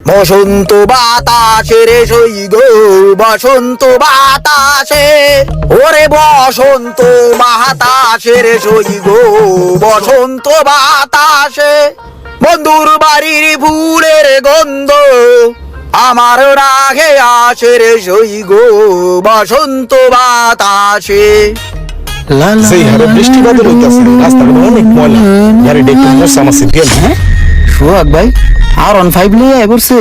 বসন্ত বাতাসে রে সই গো বসন্ত বাতাসে, ওরে বসন্ত বাতাসে রে সই গো বসন্ত বাতাসে, বন্ধুর বাড়ির ফুলের গন্ধ আমার রাগে আসে রে সই গো বসন্ত বাতাসে। সেই হারে বৃষ্টি বাদল হইতাছে, রাস্তাঘাট অনেক ময়লা। গাড়ি একটু মশা মাছি গেল। সোহাগ ভাই R15 লয়ে আই পড়ছে।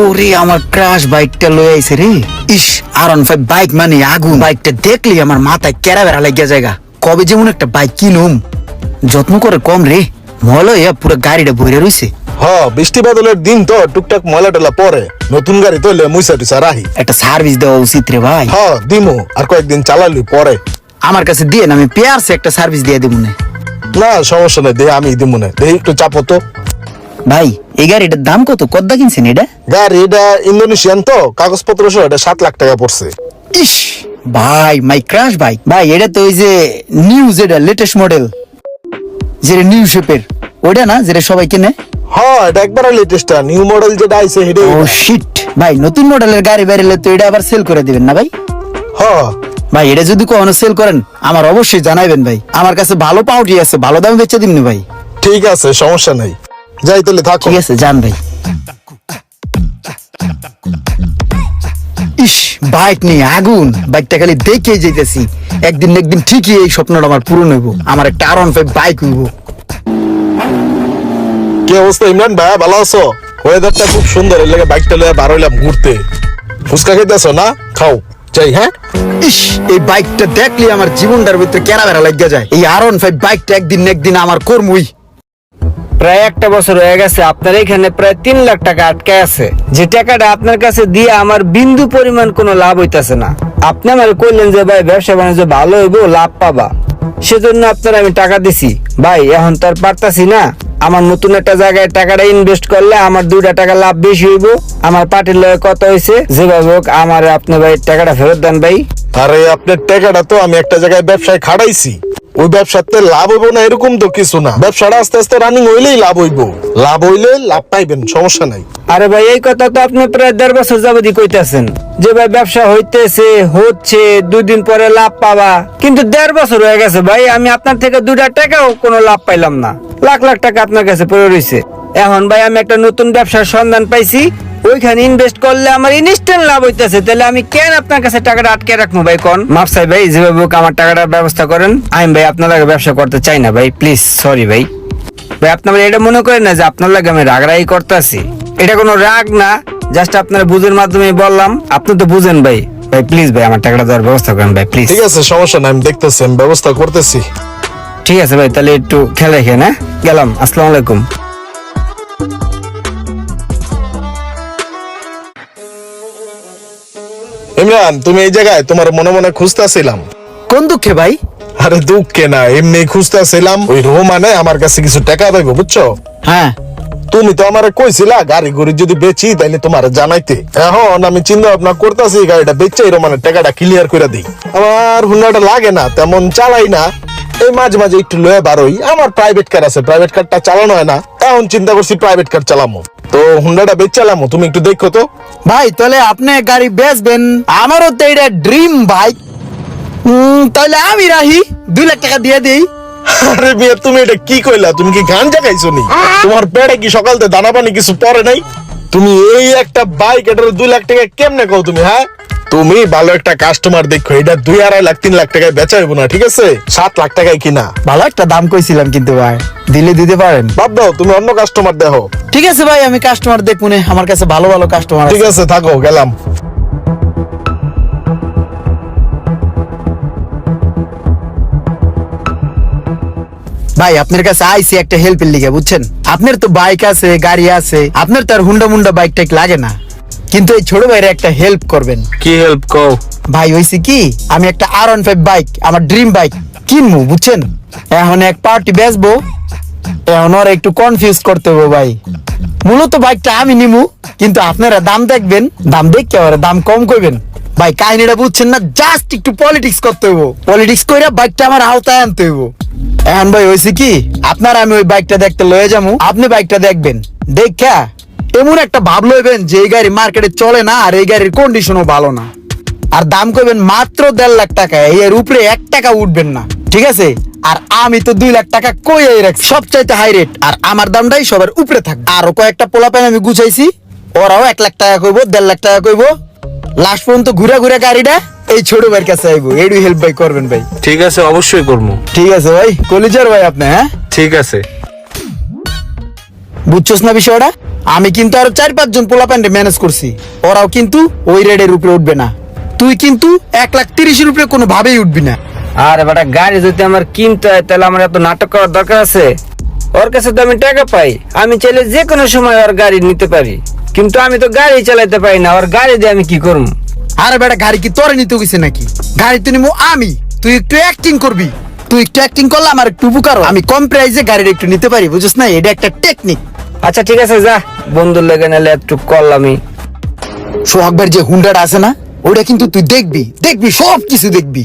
ওরে আমার ক্রাশ বাইকটা লয়ে আইছে রে। ইস R15 বাইক মানে আগুন। বাইকটা দেখলি আমার মাথায় কেরা বেড়া লাগিয়া জায়গা। কবে যেমন একটা বাইক কিনুম, যত্ন করে কম রে, ময়লা হইয়া পুরো গাড়িটা ভরে রইছে। বৃষ্টি বাদলের দিন তো টুকটাক ময়লা টলা পরে, নতুন গাড়ি তো মুইসা টুসা রাহি। একটা সার্ভিস দেওয়া উচিত রে ভাই। দিমু, আর কয়েকদিন চালালি পরে। আমার কাছে দিয়ে না, আমি পেয়ারসে একটা সার্ভিস দিয়ে দেবো না। না সমস্যা নেই, দে আমি দিমু না, দে একটু চাপো তো। ভাই এই গাড়িটার দাম কত? কদ্দা কিনছেন এটা? গাড়ি এটা ইন্দোনেশিয়ান তো, কাগজপত্র সহ এটা 7 লাখ টাকা পড়ছে। ইস ভাই মাই ক্রাশ বাইক। ভাই এটা তো ওই যে নিউ যেটা লেটেস্ট মডেল, যেটা নিউ শেপের ওইটা না, যেটা সবাই কিনে। এটা একবারে লেটেস্ট নিউ মডেল যেটা আইছে হেডে। ও শিট ভাই, নতুন মডেলের গাড়ি বেরোলে তো এটা আবার সেল করে দিবেন না ভাই? ভাই এটা যদি কখনো সেল করেন আমার অবশ্যই জানাইবেন ভাই। আমার কাছে ভালো পাউটি আছে, ভালো দামে বেচে দিন ভাই। ঠিক আছে সমস্যা নাই, যাই তাহলে থাকো। ঠিক আছে যান ভাই। ইস বাইক নিয়ে আগুন, বাইকটা খালি দেখে যেতেছি, একদিন না একদিন ঠিকই এই স্বপ্নটা আমার পূরণ হইব, আমার একটা R15 বাইক হইব। কি অবস্থা ইমরান ভাই, ভালো আছো? ওয়েদারটা খুব সুন্দর, এর লাগে বাইকটা লয়ে বার হইলাম ঘুরতে। ফুচকা খাইতেছো না? খাও যাই। ইস এই বাইকটা দেখলে আমার জীবনটার ভিতরে কেরা বেড়া লাগিয়া যায়। এই R15 বাইকটা একদিন না একদিন আমার কর্মই। প্রায় একটা বছর হয়ে গেছে আপনার এখানে প্রায় 3 লাখ টাকা আটকে আছে, যে টাকাটা আপনার কাছে দিয়ে আমার বিন্দু পরিমাণ কোনো লাভ হইতাছে না। আপনি আমার কইলেন যে ভাই ব্যবসা বাণিজ্য ভালো হইব, লাভ পাবা, সেজন্য আপনার আমি টাকা দিছি। ভাই এখন তো আর পারতাছি না, আমার নতুন একটা জায়গায় টাকাটা ইনভেস্ট করলে আমার 2টা টাকা লাভ বেশি হইব। আমার পার্টির লয়ে কত হয়েছে, যেভাবে হোক আমার আপনি ভাই টাকাটা ফেরত দেন ভাই। আরে আপনার টাকাটা তো আমি একটা জায়গায় ব্যবসায় খাটাইছি, ওই ব্যবসাতে লাভ হইব না এরকম তো কিছু না। ব্যবসাটা আস্তে আস্তে রানিং হইলেই লাভ হইব, লাভ হইলে লাভ পাইবেন, সমস্যা নাই। আরে ভাই এই কথা তো আপনি প্রায় 1.5 বছর যাবতই কইতাছেন যে ভাই ব্যবসা হইতেছে, হচ্ছে, 2 দিন পরে লাভ পাবা, কিন্তু 1.5 বছর হয়ে গেছে ভাই, আমি আপনার থেকে 2টা টাকাও কোনো লাভ পাইলাম না। লাখ লাখ টাকা আপনার কাছে পড়ে রইছে। এখন ভাই আমি একটা নতুন ব্যবসার সন্ধান পাইছি, ওইখানে ইনভেস্ট করলে আমার ইনস্ট্যান্ট লাভ হইতেছে, তাহলে আমি কেন আপনার কাছে টাকাটা আটকে রাখবো ভাই? কোন মাপ চাই ভাই, যেভাবে হোক আমার টাকাটার ব্যবস্থা করেন। আমি ভাই আপনার লাগে ব্যবসা করতে চাই না ভাই, প্লিজ সরি ভাই। ভাই আপনার এটা মনে করেন না যে আপনার লাগে আমি রাগরাগি করতেছি, এটা কোনো রাগ না, জাস্ট আপনার বুঝের মাধ্যমে বললাম, আপনি তো বুঝেন ভাই। ভাই প্লিজ ভাই আমার টাকাটা দেওয়ার ব্যবস্থা করেন ভাই প্লিজ। ঠিক আছে সমস্যা নাই, আমি দেখতেছি, আমি ব্যবস্থা করতেছি। ঠিক আছে ভাই, তাহলে একটু খেয়াল রেখেন। হ্যাঁ গেলাম, আসসালামু আলাইকুম। ইমরান তুমি এই জায়গায়, তোমার মনে মনে খুঁজতেছিলাম। কোন দুঃখে ভাই? আরে দুঃখে না, এমনি খুঁজতেছিলাম। ওই রোমানে আমার কাছে কিছু টাকা পাইবো বুঝছো। হ্যাঁ তুমি তো আমারে কইছিলা গাড়ি গুড়ি যদি বেচি তাইলে তোমার জানাইতে। এখন আমি চিন্তা ভাবনা করতেছি গাড়িটা বেচে রোমানের টাকাটা ক্লিয়ার করে দিই। আমার হুন্ডাটা লাগে না, তেমন চালাই না, এই মাঝে মাঝে একটু লয়ে বারোই। আমার প্রাইভেট কার আছে, প্রাইভেট কারটা চালানো হয় না, এখন চিন্তা করছি প্রাইভেট কার চালামো। তো হুন্ডাটা বেচালামো, তুমি একটু দেখো তো। ভাই তাহলে আপনি গাড়ি বেচবেন, আমারও তো এটা ড্রিম বাইক। তাহলে আমি রাহি 2 লাখ টাকা দিয়ে দিই। আরে মিয়া তুমি এটা কি কইলা? তুমি কি গাঞ্জা খাইছো নি? তোমার পেটে কি সকালতে দানা পানি কিছু পড়ে নাই? তুমি এই একটা বাইক, এটার 2 লাখ টাকা কেমনে কও তুমি? তুমি ভালো একটা কাস্টমার দেখো, এটা 2-2.5 লাখ 3 লাখ টাকায় বেচা হইব না, ঠিক আছে? 7 লাখ টাকায় কিনা। ভালো একটা দাম কইছিলাম কিন্তু ভাই, দিলে দিতে পারেন। বাদ দাও, তুমি অন্য কাস্টমার দেখো। ঠিক আছে ভাই, আমি কাস্টমার দেখবো না, আমার কাছে ভালো ভালো কাস্টমার ঠিক আছে থাকো, গেলাম। ভাই আপনার কাছে আইসি একটা হেল্পের লিগে, বুঝছেন? আপনার তো বাইক আছে, গাড়ি আছে, আপনার তো আর হুন্ডা মুন্ডা বাইক টাইক লাগে না, কিন্তু এই ছোট ভাইয়ের একটা হেল্প করবেন। কি হেল্প কও? ভাই হইছে কি, আমি একটা R15 বাইক, আমার ড্রিম বাইক কিনবো, বুঝছেন? এখন এক পার্টি বেচবো, এখন ওরা একটু কনফিউজ করতে হবে ভাই। মূলত বাইকটা আমি নিমু, কিন্তু আপনারা দাম দেখবেন, দাম দেখে ওরা দাম কম করবেন। ভাই কাহিনীটা বুঝছেন না, জাস্ট একটু পলিটিক্স করতে হইব, পলিটিক্স করে বাইকটা আমার আওতায় আনতে হইব। এখন ভাই হয়েছে কি, আপনারা আমি ওই বাইকটা দেখতে লয়ে যাবো, আপনি বাইকটা দেখবেন, দেখা এমন একটা ভাব লইবেন যে এই গাড়ি মার্কেটে চলে না আর এই গাড়ির কন্ডিশনও ভালো না, আর দাম কইবেন মাত্র 1.5 লাখ টাকা, এর উপরে 1 টাকা উঠবেন না, ঠিক আছে? আর আমি তো 2 লাখ টাকা কইয়াই রাখছি, সবচাইতে হাই রেট, আর আমার দামটাই সবার উপরে থাকবে। আরো কয়েকটা পোলাপাইন আমি গুছাইছি, ওরাও 1 লাখ টাকা কইবো, 1.5 লাখ টাকা কইবো, লাস্ট পর্যন্ত ঘুরে ঘুরে গাড়িটা এই ছোট ভাইয়ের কাছে আইবো। এডু হেল্প ভাই করবেন ভাই। ঠিক আছে, অবশ্যই করবো। ঠিক আছে ভাই, কলিজার ভাই আপনি। হ্যাঁ ঠিক আছে। বুঝছস না বিষয়টা? আমি কিন্তু আরো 4-5 জন পোলাপাইনকে ম্যানেজ করছি, ওরাও কিন্তু ওই রেটের উপরে উঠবে না। তুই কিন্তু 1,30,000 উপরে কোনো ভাবেই উঠবি না। আর বেটা গাড়ি যদি আমার কিনতে হয় তাহলে আমার এত নাটক করার দরকার আছে? ওর কাছে তো আমি টাকা পাই, আমি চাইলে যে কোনো সময় ওর গাড়ি নিতে পারি, কিন্তু আমি তো গাড়ি চালাতে পারি না, ওর গাড়ি দিয়ে আমি কি করবো? আরে বেটা গাড়ি কি তোরে নিতে গেছে নাকি? গাড়ি তো নিবো আমি, তুই একটু অ্যাক্টিং করবি। তুই একটু অ্যাক্টিং করলে আমার একটু উপকার হয়। আমি কম প্রাইসে গাড়িটা একটু নিতে পারি, বুঝছিস না? এটা একটা টেকনিক। আচ্ছা ঠিক আছে, যা বন্ধুর লেগে নিলে একটু করলামই। সোহাগ ভাইয়ের যে হুন্ডাটা আছে না, ওটা কিন্তু তুই দেখবি, দেখবি সব কিছু দেখবি।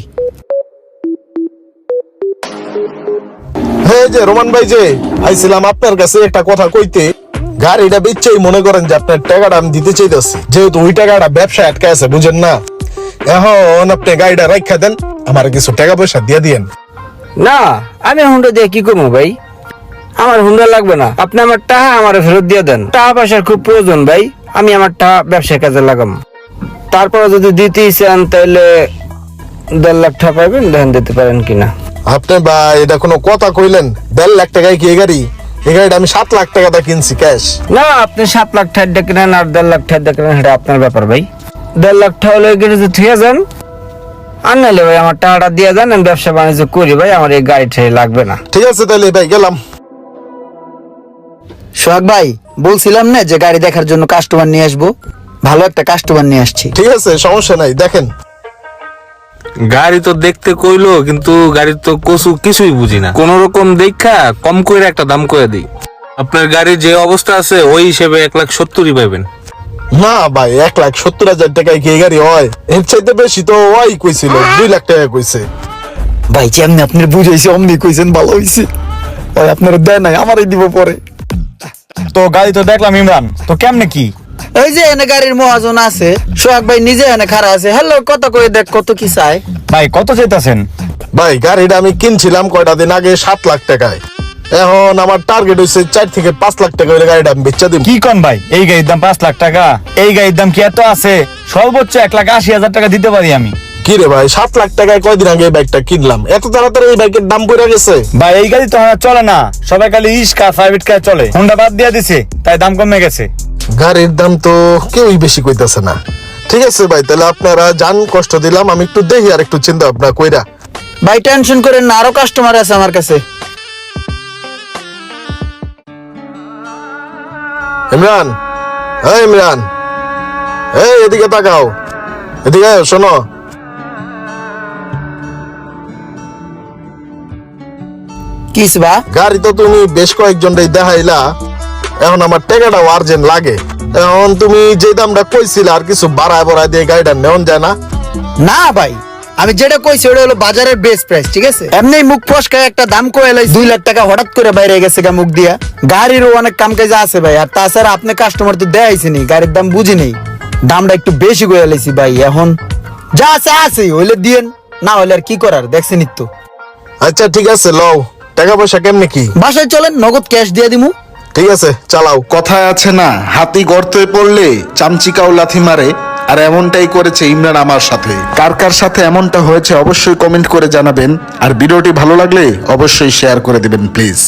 হ্যাঁ যে রোমান ভাই, যে আইছিলাম আপনার কাছে একটা কথা কইতে। গাড়িটা বেচছেই মনে করেন যে আপনার টাকাটা আমি দিতে চাইতেছি, যেহেতু ওই টাকাটা ব্যবসা আটকে আছে, বুঝেন না? এখন আপনি গাড়িটা রাখা দেন, আমার কিছু টাকা পয়সা দিয়ে দিয়েন। না, আমি হুন্ডা দিয়ে কি করবো ভাই? আমার হুন্ডা লাগবে না, আপনি আমার টাকা আমার ফেরত দিয়ে দেন। টাকা পয়সার খুব প্রয়োজন ভাই, আমি আমার টাকা ব্যবসার কাজে লাগাম। তারপরে যদি দিতেই চান তাহলে 1.5 লাখ টাকা পাইবেন, দেখেন দিতে পারেন কিনা। আপনি ভাই এটা কোনো কথা কইলেন? 1.5 লাখ টাকায় কি এই গাড়ি? এই গাড়িটা আমি 7 লাখ টাকা দিয়ে কিনছি ক্যাশ। না, আপনি 7 লাখ টাকা কিনেন আর 1.5 লাখ টাকা কিনেন, সেটা আপনার ব্যাপার ভাই। 1.5 লাখ টাকা হলে গেলে ঠিক যান, আর নাহলে ভাই আমার টাকাটা দিয়ে দেন, আমি ব্যবসা বাণিজ্য করি ভাই, আমার এই গাড়ি ঠাড়ি লাগবে না। ঠিক আছে তাহলে ভাই, গেলাম। সোহাগ ভাই, বলছিলাম না যে গাড়ি দেখার জন্য কাস্টমার নিয়ে আসবো, ভালো একটা কাস্টমার নিয়ে আসছি। ঠিক আছে, সমস্যা নাই, দেখেন। গাড়ি তো দেখতে কইলো, কিন্তু গাড়ির তো কিছুই বুঝি না। কোন রকম দেখা কম করে একটা দাম করে দিই। আপনার গাড়ির যে অবস্থা আছে ওই হিসেবে 1,70,000 পাইবেন। না ভাই, 1,70,000 টাকায় কি এই গাড়ি হয়? এর চাইতে বেশি তো ওই কইছিল, 2 লাখ টাকা কইছে। ভাই যেমনি আপনার বুঝাইছে অমনি কইছেন, ভালো হইছে। ওই আপনার দেয় নাই, আমারই দিব পরে। তো গাড়ি তো দেখলাম ইমরান, তো কেমনে কি? এই যে এনে গাড়ির মহাজন আছে, সোহাগ ভাই নিজে এনে খাড়া আছে। হ্যালো, কত করে দেখ, কত কি চাই? ভাই কত চাইতাছেন? ভাই গাড়িটা আমি কিনছিলাম কয়টা দিন আগে 7 লাখ টাকায়। এখন আমার টার্গেট হইছে 4 থেকে 5 লাখ টাকা হইলে গাড়িটা আমি বেচা দিব। কি কোন ভাই, এই গাড়ির দাম 5 লাখ টাকা? এই গাড়ির দাম কি এত আছে? সর্বোচ্চ 1,80,000 টাকা দিতে পারি আমি। কি রে ভাই, 7 লাখ টাকায় কয়দিন আগে এই বাইকটা কিনলাম, এত তাড়াতাড়ি এই বাইকের দাম পড়ে গেছে? ভাই এই গাড়ি তো আর চলে না, সবাই খালি রিক্সা প্রাইভেট কার চলে, হুন্ডা বাদ দিয়ে দিছে, তাই দাম কমে গেছে। গাড়ির দাম তো কেউই বেশি কইতাছে না। ঠিক আছে ভাই, তাহলে আপনারা যান, কষ্ট দিলাম, আমি একটু দেখি আর একটু চিন্তা ভাবনা কইরা। ভাই টেনশন করেন না, আরো কাস্টমার আছে আমার কাছে। ইমরান, হ্যাঁ ইমরান, এই এদিকে তাকাও, এদিকে আয়, শোনো। কিস বা? গাড়ি তো তুমি বেশ কয়েকজনটাই দেখাইলা, এখন আমার টাকাটা আর্জেন্ট লাগে। এখন তুমি যে দামটা কইছিলে আর কিছু বাড়ায় বাড়ায় দিয়ে গাড়িটা নেওয়া যায় না? না ভাই, আমি যেটা কইছি ওটা হলো বাজারের বেস্ট প্রাইস, ঠিক আছে? এমনি মুখ ফসকায় একটা দাম কয়ে লাই 2 লাখ টাকা হঠাৎ করে বাইরে গেছে গা মুখ দিয়া। গাড়িরও অনেক কাম কাজ আছে ভাই, আর তাছাড়া আপনি কাস্টমার তো দেখাইছেনি, গাড়ির দাম বুঝি নেই, দামটা একটু বেশি কয়ে লাইছি ভাই। এখন যা আছে আছে, হইলে দিয়েন, না হলে আর কি করার, দেখছেনই তো। আচ্ছা ঠিক আছে, লও। টাকা পয়সা কেমনে কি? বাসায় চলেন, নগদ ক্যাশ দিয়ে দিমু। ঠিক আছে, চালাও। কথায় আছে না, হাতি গর্তে পড়লে চামচিকাও লাথি মারে, আর এমনটাই করেছে ইমরান আমার সাথে। কার কার সাথে এমনটা হয়েছে অবশ্যই কমেন্ট করে জানাবেন, আর ভিডিওটি ভালো লাগলে অবশ্যই শেয়ার করে দিবেন প্লিজ।